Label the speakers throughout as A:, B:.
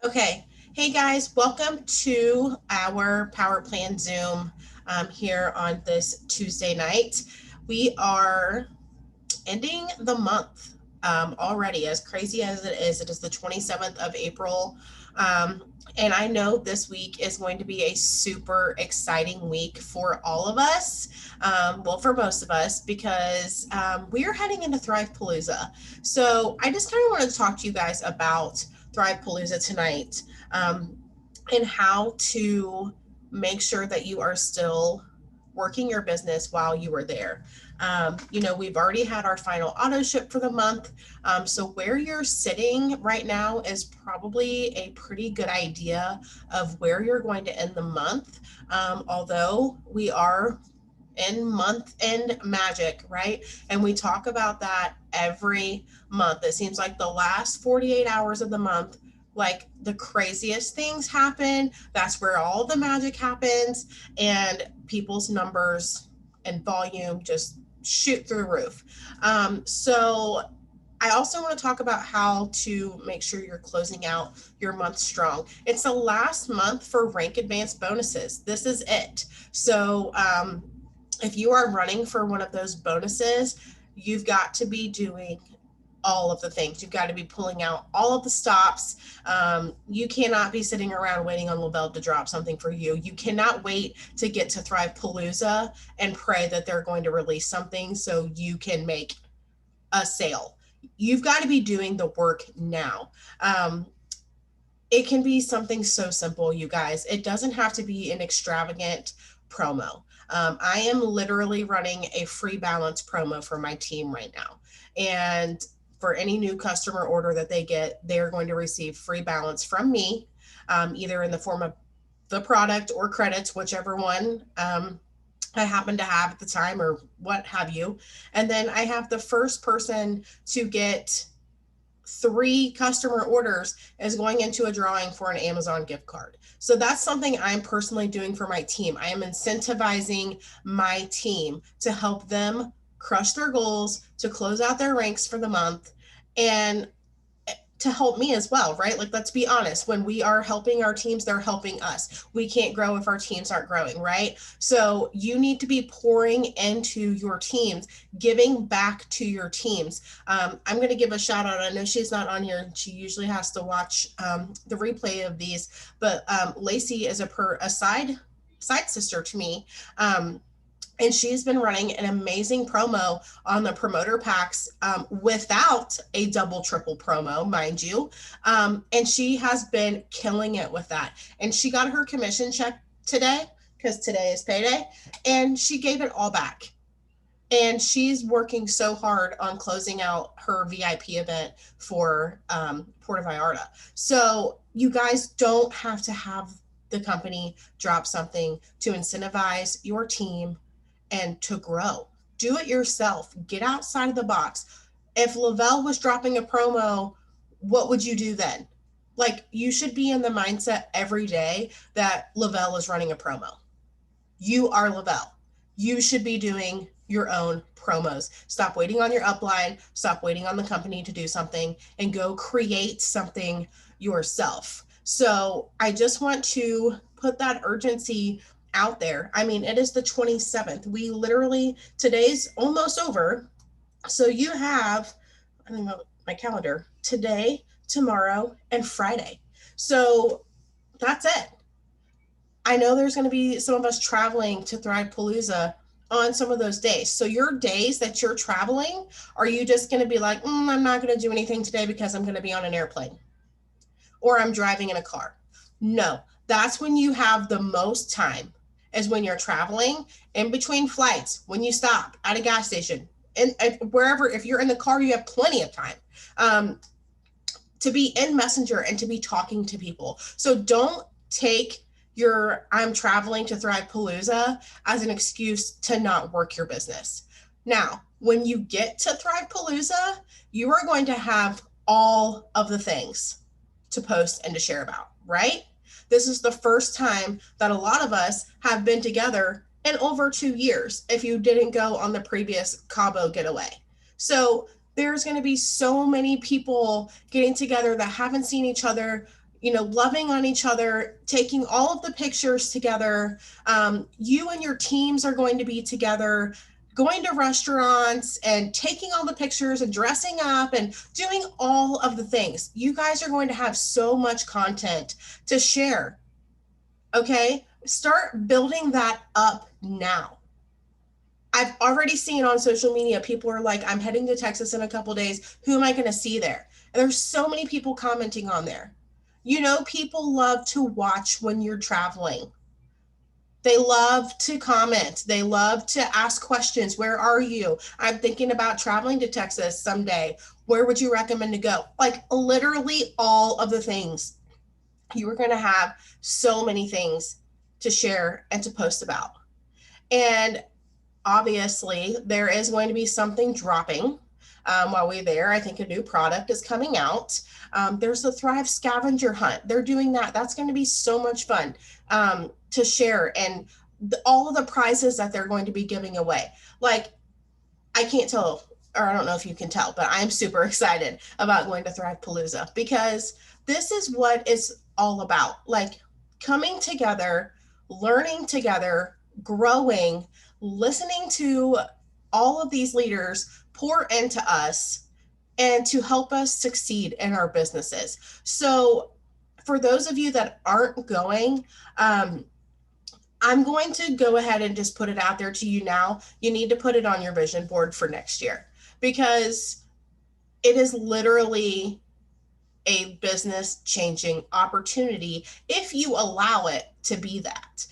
A: Okay. Hey guys, welcome to our Power Plan Zoom here on this Tuesday night. We are ending the month already. As crazy as it is the 27th of April. And I know this week is going to be a super exciting week for all of us. Well, for most of us, because we are heading into Thrivepalooza. So I just kind of wanted to talk to you guys about Thrivepalooza tonight, and how to make sure that you are still working your business while you are there. We've already had our final auto ship for the month. So where you're sitting right now is probably a pretty good idea of where you're going to end the month. Although we are in month end magic, right? And we talk about that every month. It seems like the last 48 hours of the month, like the craziest things happen. That's where all the magic happens, and people's numbers and volume just shoot through the roof. So I also want to talk about how to make sure you're closing out your month strong. It's the last month for rank advanced bonuses. This is it. So, if you are running for one of those bonuses, you've got to be doing all of the things. You've got to be pulling out all of the stops. You cannot be sitting around waiting on Lavelle to drop something for you. You cannot wait to get to Thrivepalooza and pray that they're going to release something so you can make a sale. You've got to be doing the work now. It can be something so simple, you guys. It doesn't have to be an extravagant promo. I am literally running a free balance promo for my team right now. And for any new customer order that they get, they are going to receive free balance from me, either in the form of the product or credits, whichever one I happen to have at the time or what have you. And then I have the first person to get three customer orders is going into a drawing for an Amazon gift card. So that's something I'm personally doing for my team. I am incentivizing my team to help them crush their goals, to close out their ranks for the month, and to help me as well, right? Like, let's be honest. When we are helping our teams, they're helping us. We can't grow if our teams aren't growing, right? So you need to be pouring into your teams, giving back to your teams. I'm going to give a shout out. I know she's not on here. She usually has to watch the replay of these, but Lacey is a side sister to me. And she's been running an amazing promo on the promoter packs, without a double triple promo, mind you. And she has been killing it with that. And she got her commission check today, because today is payday, and she gave it all back. And she's working so hard on closing out her VIP event for Puerto Vallarta. So you guys don't have to have the company drop something to incentivize your team and to grow. Do it yourself. Get outside of the box. If Lavelle was dropping a promo, what would you do then? Like, you should be in the mindset every day that Lavelle is running a promo. You are Lavelle. You should be doing your own promos. Stop waiting on your upline. Stop waiting on the company to do something, and go create something yourself. So I just want to put that urgency out there. I mean, it is the 27th. We literally, today's almost over. So you have, I don't know, my calendar, today, tomorrow, and Friday. So that's it. I know there's going to be some of us traveling to Thrivepalooza on some of those days. So your days that you're traveling, are you just going to be like, I'm not going to do anything today because I'm going to be on an airplane or I'm driving in a car? No, that's when you have the most time, is when you're traveling in between flights, when you stop at a gas station, and wherever. If you're in the car, you have plenty of time to be in Messenger and to be talking to people. So don't take your I'm traveling to Thrivepalooza as an excuse to not work your business. Now, when you get to Thrivepalooza, you are going to have all of the things to post and to share about, right? This is the first time that a lot of us have been together in over 2 years, if you didn't go on the previous Cabo getaway. So there's going to be so many people getting together that haven't seen each other loving on each other, taking all of the pictures together. You and your teams are going to be together, going to restaurants and taking all the pictures and dressing up and doing all of the things. You guys are going to have so much content to share. Okay? Start building that up now. I've already seen on social media, people are like, I'm heading to Texas in a couple days. Who am I going to see there? And there's so many people commenting on there. People love to watch when you're traveling. They love to comment. They love to ask questions. Where are you? I'm thinking about traveling to Texas someday. Where would you recommend to go? Like literally all of the things. You are going to have so many things to share and to post about. And obviously, there is going to be something dropping while we're there. I think a new product is coming out. There's the Thrive scavenger hunt. They're doing that. That's going to be so much fun to share, and all of the prizes that they're going to be giving away. Like, I can't tell, or I don't know if you can tell, but I'm super excited about going to Thrivepalooza because this is what it's all about. Like coming together, learning together, growing, listening to all of these leaders pour into us and to help us succeed in our businesses. So, for those of you that aren't going, I'm going to go ahead and just put it out there to you now. You need to put it on your vision board for next year because it is literally a business changing opportunity if you allow it to be that.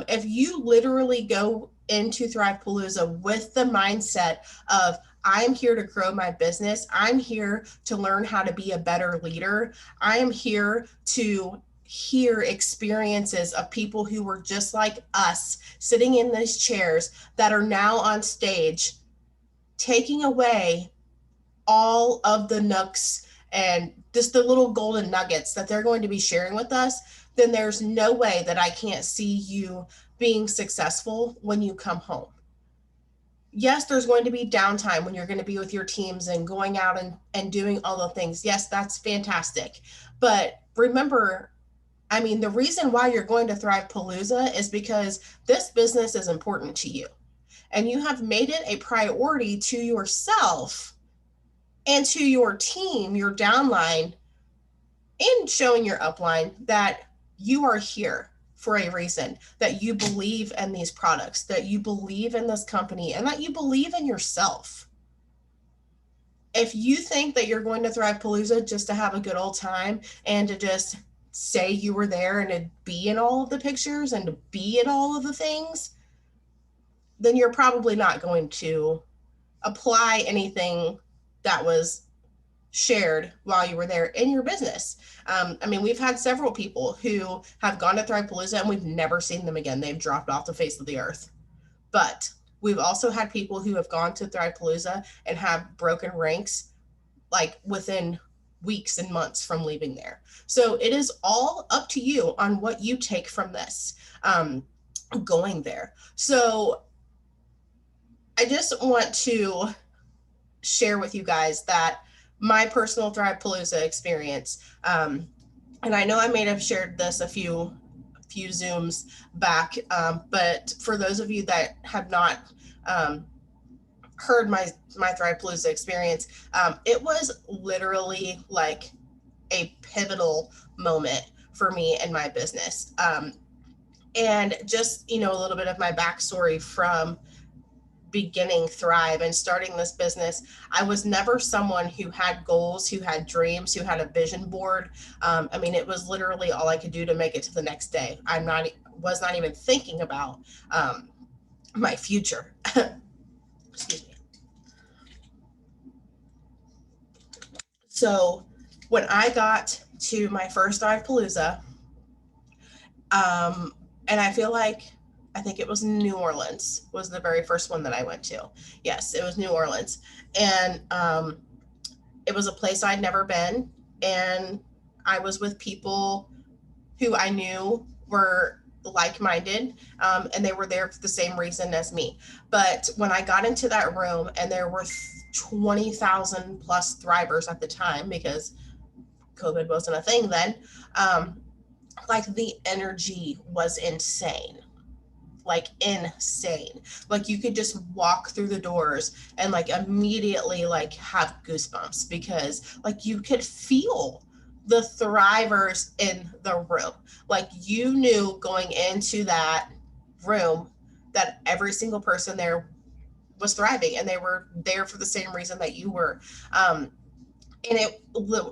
A: If you literally go into Thrivepalooza with the mindset of, I'm here to grow my business, I'm here to learn how to be a better leader, I am here to hear experiences of people who were just like us sitting in these chairs that are now on stage taking away all of the nooks and just the little golden nuggets that they're going to be sharing with us, then there's no way that I can't see you being successful when you come home. Yes, there's going to be downtime when you're going to be with your teams and going out and doing all the things. Yes, that's fantastic. But remember, the reason why you're going to Thrivepalooza is because this business is important to you. And you have made it a priority to yourself and to your team, your downline, and showing your upline that you are here for a reason, that you believe in these products, that you believe in this company, and that you believe in yourself. If you think that you're going to Thrivepalooza just to have a good old time and to just say you were there and to be in all of the pictures and to be in all of the things, then you're probably not going to apply anything that was shared while you were there in your business. We've had several people who have gone to Thrivepalooza and we've never seen them again. They've dropped off the face of the earth. But we've also had people who have gone to Thrivepalooza and have broken ranks like within weeks and months from leaving there. So it is all up to you on what you take from this going there. So I just want to share with you guys that my personal Thrivepalooza experience, and I know I may have shared this a few Zooms back, but for those of you that have not heard my Thrivepalooza experience, it was literally like a pivotal moment for me and my business. And just, a little bit of my backstory from beginning Thrive and starting this business. I was never someone who had goals, who had dreams, who had a vision board. It was literally all I could do to make it to the next day. Was not even thinking about my future. Excuse me. So when I got to my first Thrivepalooza, and I think it was New Orleans was the very first one that I went to. Yes, it was New Orleans. And it was a place I'd never been. And I was with people who I knew were like-minded, and they were there for the same reason as me. But when I got into that room and there were 20,000 plus Thrivers at the time, because COVID wasn't a thing then. Um, like the energy was insane, like insane. Like you could just walk through the doors and like immediately like have goosebumps because like you could feel the thrivers in the room. Like you knew going into that room that every single person there was thriving and they were there for the same reason that you were. Um, and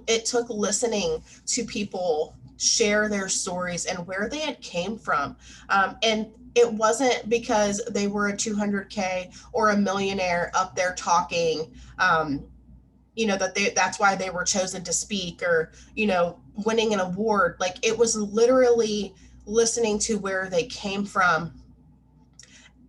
A: it took listening to people share their stories and where they had came from, and it wasn't because they were a 200K or a millionaire up there talking, that that's why they were chosen to speak, or winning an award. Like it was literally listening to where they came from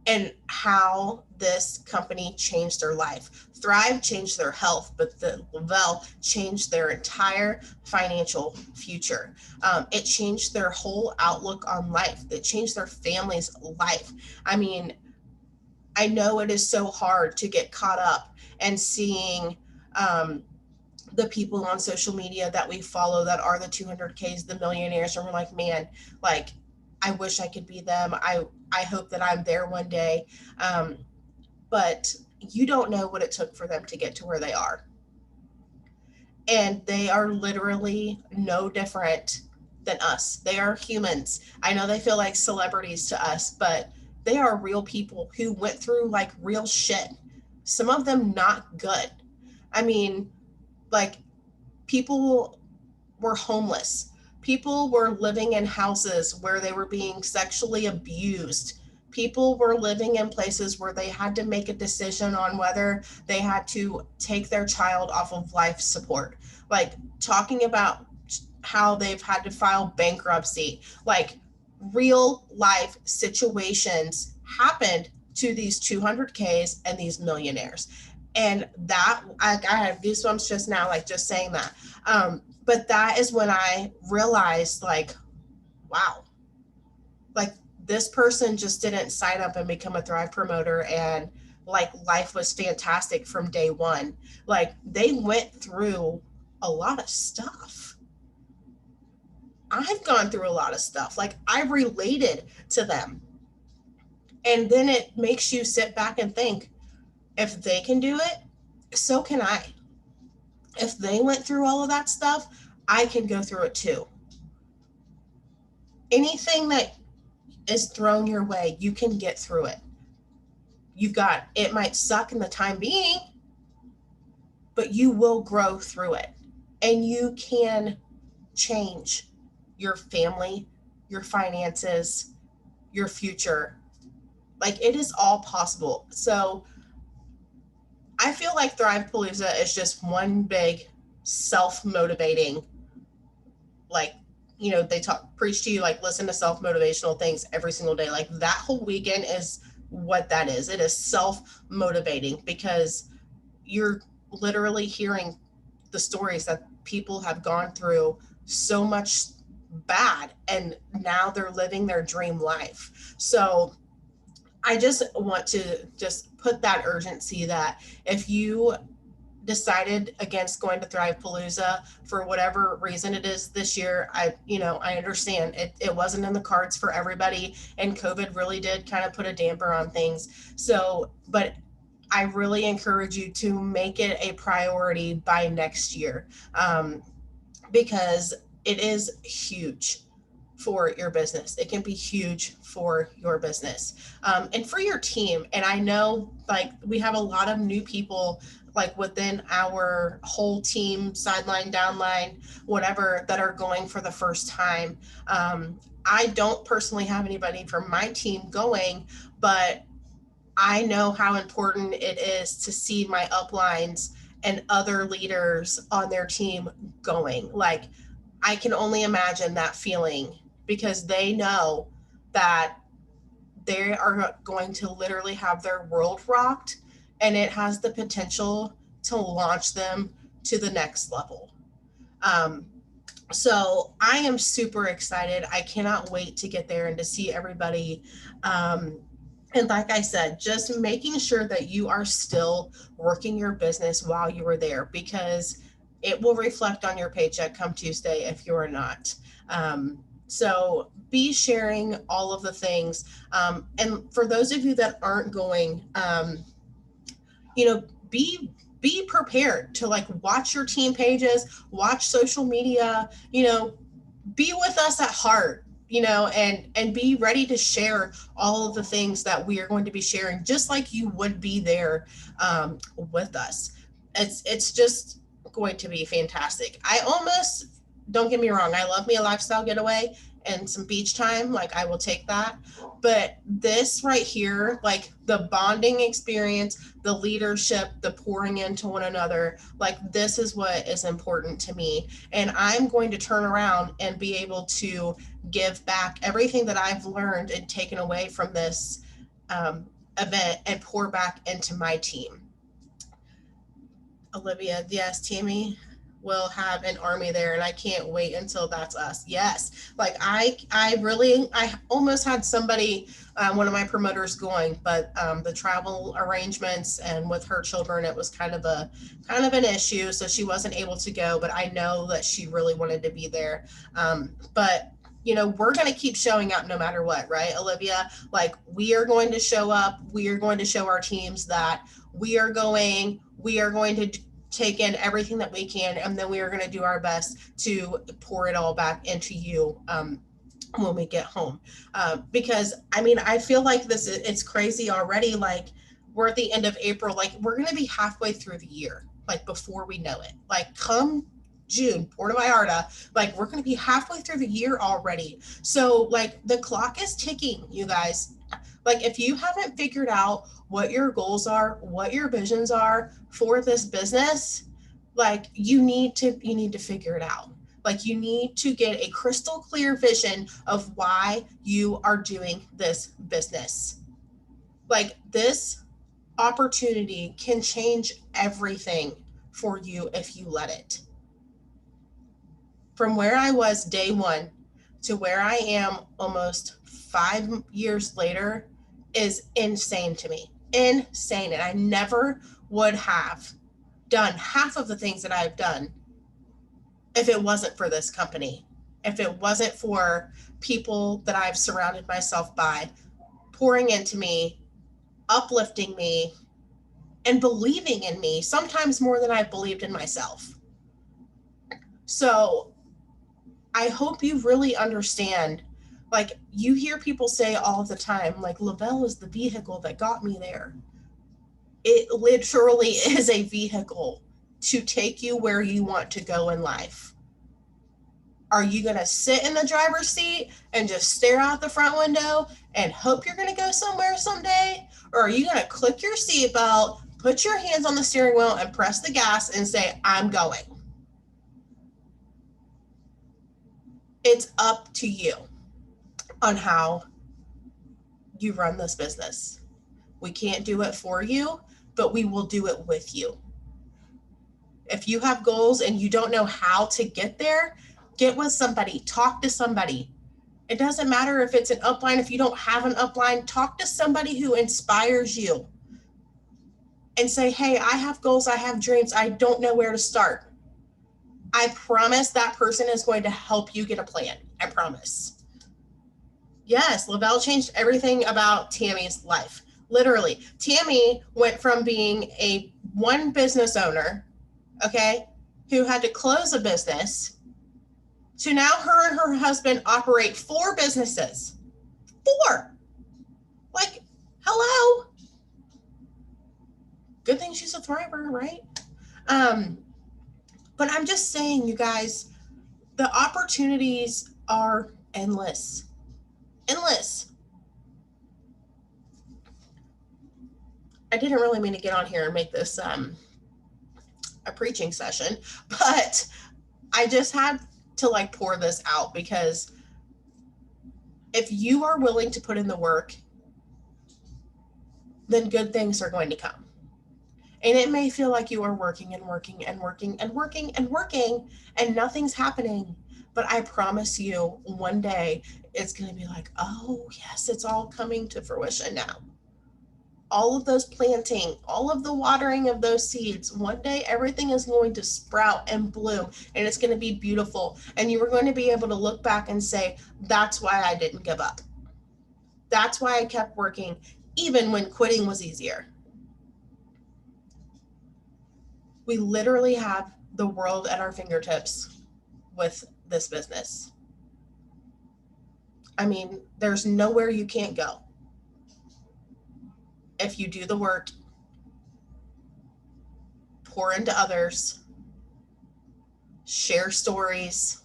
A: and how this company changed their life. Thrive changed their health, but the Lavelle changed their entire financial future. It changed their whole outlook on life. It changed their family's life. I mean, I know it is so hard to get caught up and seeing the people on social media that we follow that are the 200Ks, the millionaires, and we're like, man, like, I wish I could be them. I hope that I'm there one day. Um, but you don't know what it took for them to get to where they are. And they are literally no different than us. They are humans. I know they feel like celebrities to us, but they are real people who went through like real shit. Some of them not good. I mean, like people were homeless. People were living in houses where they were being sexually abused. People were living in places where they had to make a decision on whether they had to take their child off of life support. Like talking about how they've had to file bankruptcy. Like real life situations happened to these 200Ks and these millionaires. And that, I have goosebumps just now, like just saying that. But that is when I realized, like, wow, like this person just didn't sign up and become a Thrive promoter and like life was fantastic from day one. Like they went through a lot of stuff. I've gone through a lot of stuff. Like I related to them. And then it makes you sit back and think, if they can do it, so can I. If they went through all of that stuff, I can go through it too. Anything that is thrown your way, you can get through it. It might suck in the time being, but you will grow through it. And you can change your family, your finances, your future. Like it is all possible. So I feel like Thrivepalooza is just one big self-motivating, like, they preach to you, like listen to self-motivational things every single day. Like that whole weekend is what that is. It is self-motivating because you're literally hearing the stories that people have gone through so much bad and now they're living their dream life. So I just want to just put that urgency that if you decided against going to Thrivepalooza for whatever reason it is this year, I understand it wasn't in the cards for everybody, and COVID really did kind of put a damper on things. So, but I really encourage you to make it a priority by next year, because it is huge for your business. It can be huge for your business, and for your team. And I know like we have a lot of new people like within our whole team, sideline, downline, whatever, that are going for the first time. I don't personally have anybody from my team going, but I know how important it is to see my uplines and other leaders on their team going. Like, I can only imagine that feeling because they know that they are going to literally have their world rocked, and it has the potential to launch them to the next level. Um, so I am super excited. I cannot wait to get there and to see everybody. And like I said, just making sure that you are still working your business while you were there, because it will reflect on your paycheck come Tuesday if you're not. So be sharing all of the things. And for those of you that aren't going, you know, be prepared to like watch your team pages, watch social media, be with us at heart, and be ready to share all of the things that we are going to be sharing, just like you would be there with us. It's just going to be fantastic. I almost, don't get me wrong, I love me a lifestyle getaway and some beach time, like I will take that. But this right here, like the bonding experience, the leadership, the pouring into one another, like this is what is important to me. And I'm going to turn around and be able to give back everything that I've learned and taken away from this um, event and pour back into my team. Olivia, yes, Tammy will have an army there, and I can't wait until that's us. Yes, like I almost had somebody, one of my promoters going, but the travel arrangements and with her children, it was kind of an issue, so she wasn't able to go. But I know that she really wanted to be there. But we're going to keep showing up no matter what, right, Olivia? Like we are going to show up. We are going to show our teams that we are going to take in everything that we can, and then we are going to do our best to pour it all back into you when we get home. Because I mean, I feel like it's crazy already. Like we're at the end of April, like we're going to be halfway through the year, like before we know it. Like come June, Puerto Vallarta, like we're going to be halfway through the year already. So like the clock is ticking, you guys. Like if you haven't figured out what your goals are, what your visions are for this business, like you need to figure it out. Like you need to get a crystal clear vision of why you are doing this business. Like this opportunity can change everything for you if you let it. From where I was day one to where I am almost 5 years later is insane to me. Insane. And I never would have done half of the things that I've done if it wasn't for this company, if it wasn't for people that I've surrounded myself by, pouring into me, uplifting me, and believing in me, sometimes more than I've believed in myself. So I hope you really understand. Like you hear people say all the time, like Lavelle is the vehicle that got me there. It literally is a vehicle to take you where you want to go in life. Are you going to sit in the driver's seat and just stare out the front window and hope you're going to go somewhere someday? Or are you going to click your seatbelt, put your hands on the steering wheel and press the gas and say, I'm going? It's up to you on how you run this business. We can't do it for you, but we will do it with you. If you have goals and you don't know how to get there, get with somebody, talk to somebody. It doesn't matter if it's an upline. If you don't have an upline, talk to somebody who inspires you and say, hey, I have goals, I have dreams, I don't know where to start. I promise that person is going to help you get a plan. I promise. Yes, Lavelle changed everything about Tammy's life. Literally, Tammy went from being a one business owner, okay, who had to close a business, to now her and her husband operate 4 businesses. 4. Like, hello. Good thing she's a thriver, right? But I'm just saying, you guys, the opportunities are endless. Endless. I didn't really mean to get on here and make this a preaching session, but I just had to like pour this out, because if you are willing to put in the work, then good things are going to come. And it may feel like you are working and working and working and working and working and nothing's happening. But I promise you, one day it's going to be like, oh, yes, it's all coming to fruition now. all of those planting, all of the watering of those seeds, one day everything is going to sprout and bloom and it's going to be beautiful. And you are going to be able to look back and say, that's why I didn't give up. That's why I kept working, even when quitting was easier. We literally have the world at our fingertips with this business. I mean, there's nowhere you can't go if you do the work, pour into others, share stories.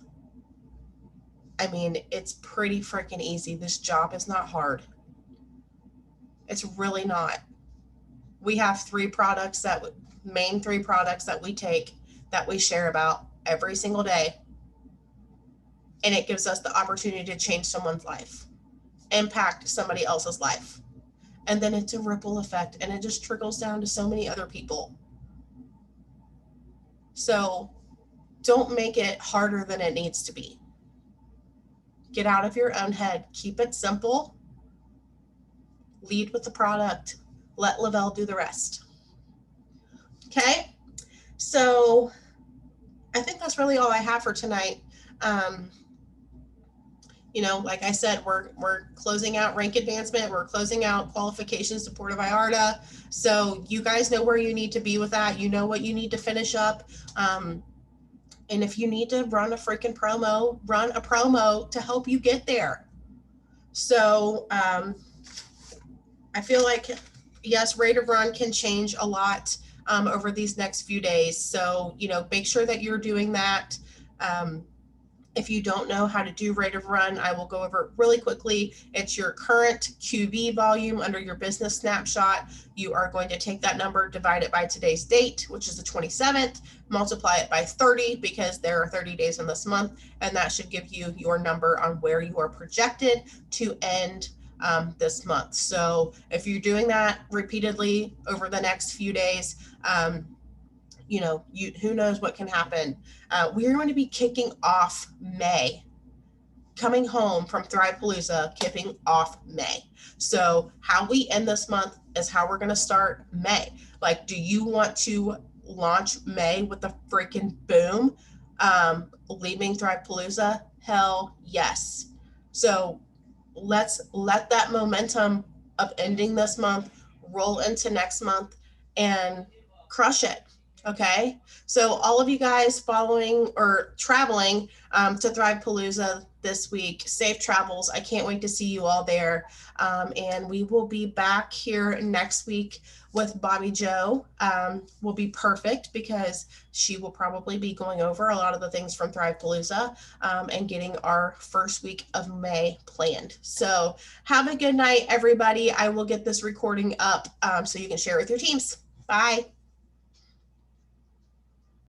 A: I mean, it's pretty freaking easy. This job is not hard. It's really not. We have main three products that we take, that we share about every single day. And it gives us the opportunity to change someone's life, impact somebody else's life. And then it's a ripple effect and it just trickles down to so many other people. So don't make it harder than it needs to be. Get out of your own head. Keep it simple. Lead with the product. Let Lavelle do the rest. Okay? So I think that's really all I have for tonight. Like I said, we're closing out rank advancement. We're closing out qualifications to Port of Vallarta. So you guys know where you need to be with that. You know what you need to finish up. And if you need to run a freaking promo, run a promo to help you get there. So I feel like, yes, rate of run can change a lot over these next few days. So, make sure that you're doing that. If you don't know how to do rate of run, I will go over it really quickly. It's your current QV volume under your business snapshot. You are going to take that number, divide it by today's date, which is the 27th, multiply it by 30 because there are 30 days in this month, and that should give you your number on where you are projected to end this month. So if you're doing that repeatedly over the next few days, who knows what can happen. We're going to be kicking off May, coming home from Thrivepalooza, kicking off May. So how we end this month is how we're going to start May. Like, do you want to launch May with a freaking boom, leaving Thrivepalooza? Hell yes. So let's let that momentum of ending this month roll into next month and crush it. Okay, so all of you guys following or traveling to Thrivepalooza this week, safe travels. I can't wait to see you all there. And we will be back here next week with Bobby Joe. Will be perfect because she will probably be going over a lot of the things from Thrivepalooza and getting our first week of May planned. So have a good night, everybody. I will get this recording up so you can share with your teams. Bye.